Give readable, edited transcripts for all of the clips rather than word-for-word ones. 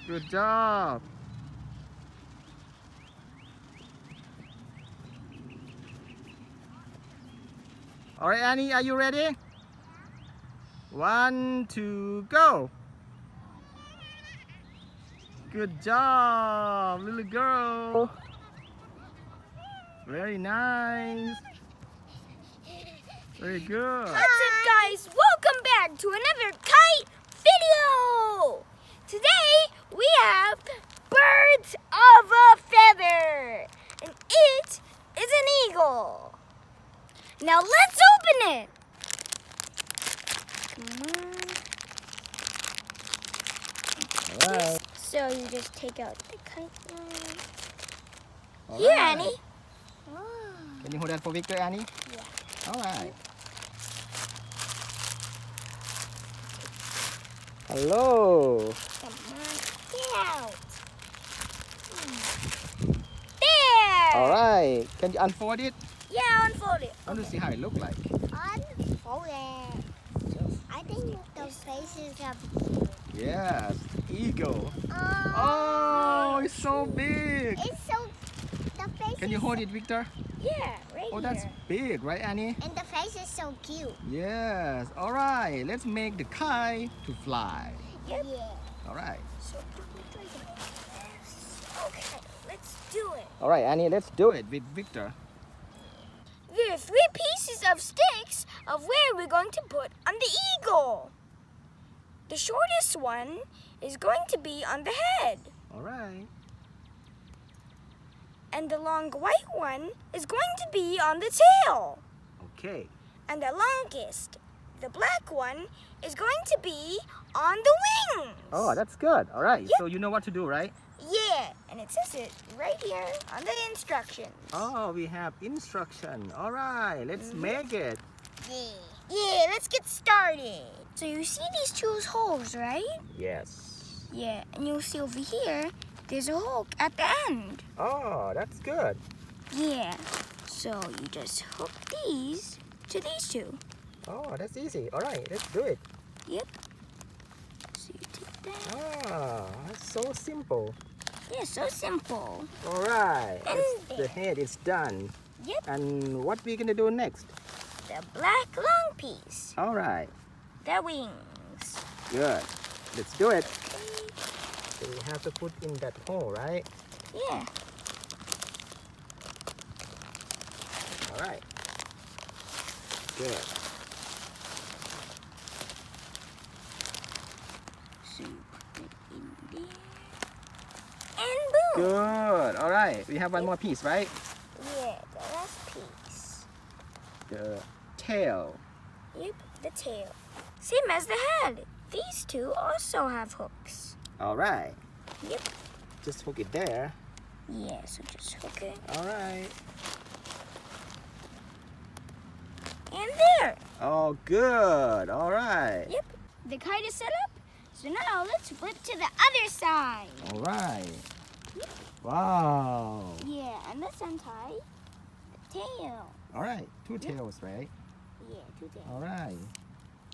Good job. All right, Annie, are you ready? 1, 2, go. Good job, little girl. Very nice. Very good. What's up, guys? Welcome back to another kite video. Today we have birds of a feather, and it is an eagle. Now let's open it. Come on. All right. So you just take out the kite line. All Here, right. Annie. Can you hold that for Victor, Annie? Yeah. All right. Hello. Come on, get out. There. All right. Can you unfold it? Yeah, unfold it. I want to see how it looks like. Unfold it. I think the faces are cute. Yes, eagle. Oh, Oh, it's so big. it's so. The face. Can you is hold it, Victor? Yeah, right Oh, that's here. big, right, Annie? And the face is so cute. Yes. All right. Let's make the kite to fly. Yep. Yeah. All right. So do it like this. Okay, let's do it. All right, Annie. Let's do it with Victor. There are 3 pieces of sticks of where we're going to put on the eagle. The shortest one is going to be on the head, All right. and the long white one is going to be on the tail. Okay. And the longest, the black one, is going to be on the wings. Oh, that's good. All right. Yep. So you know what to do, right? Yeah, and it says it right here on the instructions. Oh, we have instruction. All right. Let's make it. Yeah. Yeah, let's get started. So you see these 2 holes, right? Yes. Yeah, and you'll see over here, there's a hook at the end. Oh, that's good. Yeah, so you just hook these to these 2. Oh, that's easy. All right. Let's do it. Yep. So you take that. Ah, that's so simple. Yeah, so simple. All right. And The head is done. Yep. And what we gonna do next? The black long piece. All right. The wings. Good. Let's do it. Okay. So we have to put in that hole, right? Yeah. All right. Good. So you put it in there. And boom. Good. All right. We have one more piece, right? Yeah, the last piece. The tail. Yep, the tail. Same as the head. These 2 also have hooks. All right. Yep. Just hook it there. Yeah, so just hook it. All right. And there. Oh, good. All right. Yep. The kite is set up. So now let's flip to the other side. All right. Wow. Yeah, and let's untie the tail. All right. 2 tails, right? Yeah, 2 tails. All right.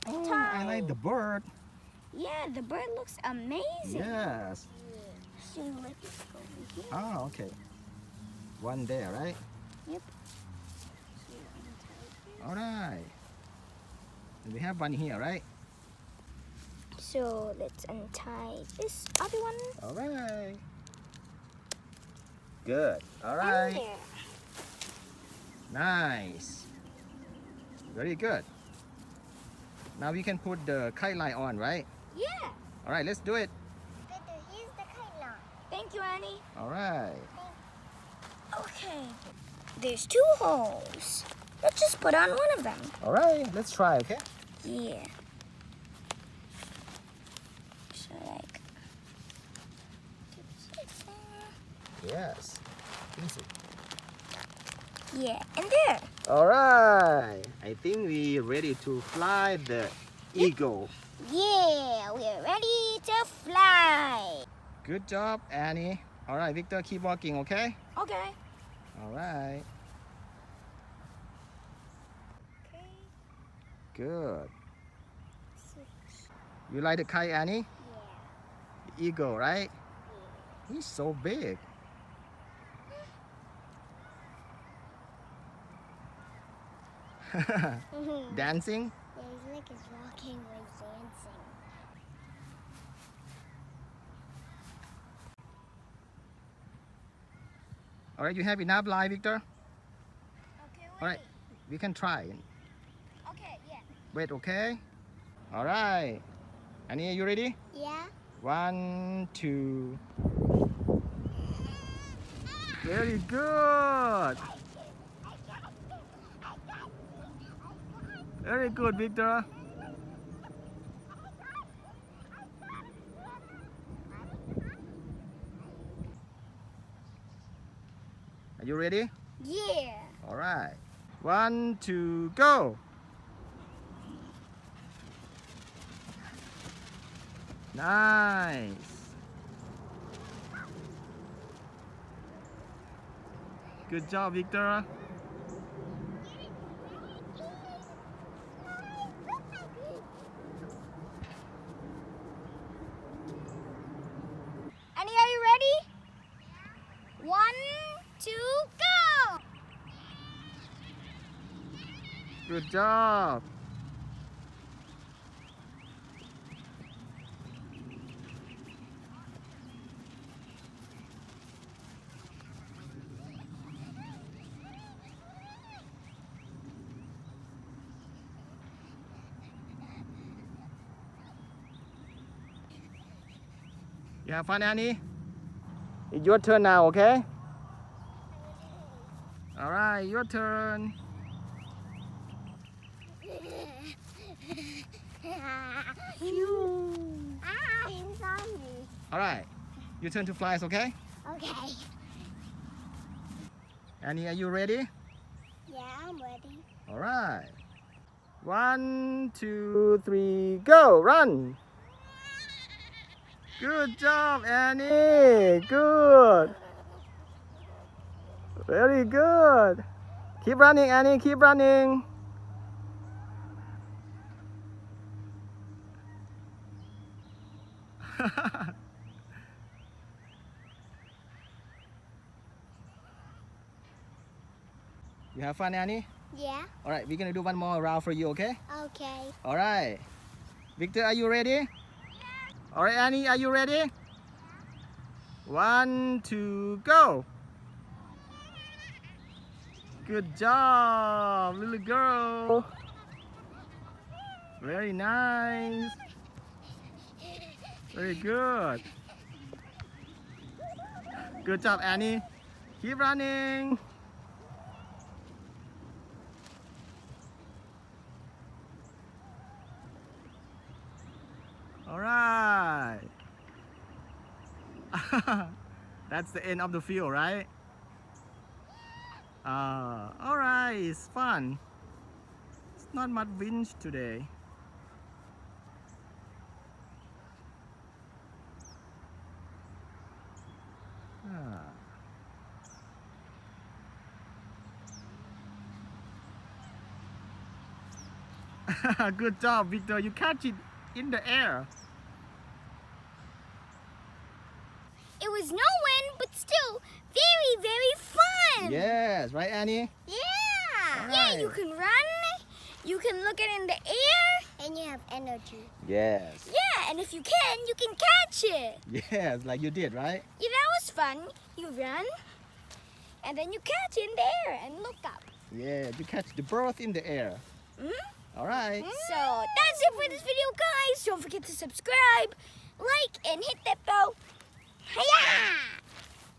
Oh, Tie. I like the bird. Yeah, the bird looks amazing. Yes. So let's go over here. Oh, okay. One there, right? Yep. So you untie this. All right. And we have one here, right? So let's untie this other one. All right. Good. All And right. there. Nice. Very good. Now we can put the kite line on, right? Yeah. All right, let's do it. Victor, here's the kite line. Thank you, Annie. All right. Okay. There's 2 holes. Let's just put on one of them. All right, let's try, okay? Yeah. So like Yes. Easy. yeah, and there. All right. I think we're ready to fly the eagle. Yeah, we're ready to fly. Good job, Annie. All right, Victor, keep walking, okay? Okay. All right. Okay. Good. You like the kite, Annie? Yeah. Eagle, right? He's so big. Dancing? Yeah, he's like he's walking with dancing. All right, you have enough light, Victor? Okay, All right, we can try. Okay, yeah. Wait, okay? All right. Annie, are you ready? Yeah. 1, 2. Very good. Very good, Victor. Are you ready? Yeah. All right. 1, 2, go. Nice. Good job, Victor. Annie, are you ready? 1, 2, go! Good job. You have fun, Annie? It's your turn now, okay? All right, your turn. He's on me. All right, your turn to fly, okay? Okay. Annie, are you ready? Yeah, I'm ready. All right. 1, 2, 3, go! Run! Good job, Annie! Good! Very good! Keep running, Annie, keep running! You have fun, Annie? Yeah. All right, we're gonna do one more round for you, okay? Okay. All right. Victor, are you ready? Yeah. All right, Annie, are you ready? 1, 2, go! Good job, little girl. Very nice. Very good. Good job, Annie. Keep running. All right. That's the end of the field, right? All right, it's fun. It's not much wind today. Good job, Victor. You catch it in the air. It was no wind, but still very, very fun. Yes, right, Annie? Yeah. All Yeah, right. you can run. You can look at it in the air. And you have energy. Yes. Yeah, and if you can catch it. Yes, like you did, right? Yeah, that was fun. You run, and then you catch it in the air and look up. Yeah, you catch the bird in the air. Mhm. All right. So that's it for this video, guys. Don't forget to subscribe, like, and hit that bell. Hiya!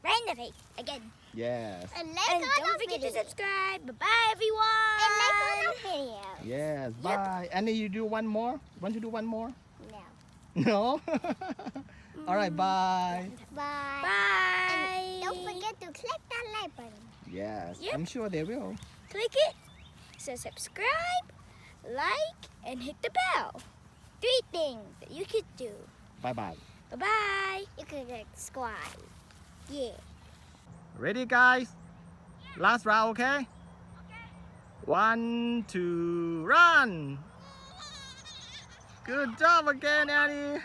Right in the face again. Yes. And like And on don't the forget video. to subscribe. Bye-bye, everyone. And like on the video. Yes. Bye. Annie, you do one more? Want to do one more? No. No? All right, bye. Bye. Bye. And don't forget to click that like button. Yes, Yep. I'm sure they will. Click it. So subscribe, like, and hit the bell. 3 things that you could do. Bye-bye. Bye-bye. You can subscribe. Yeah. Ready, guys? Last round, okay? 1, 2, run! Good job again, Annie.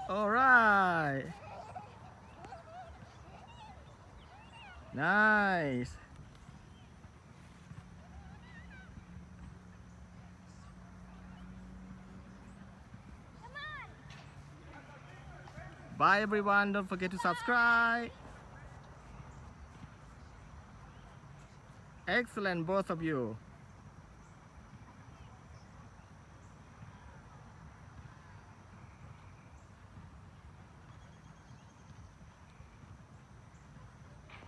All right. Nice. Bye everyone. Don't forget to subscribe. Excellent, both of you.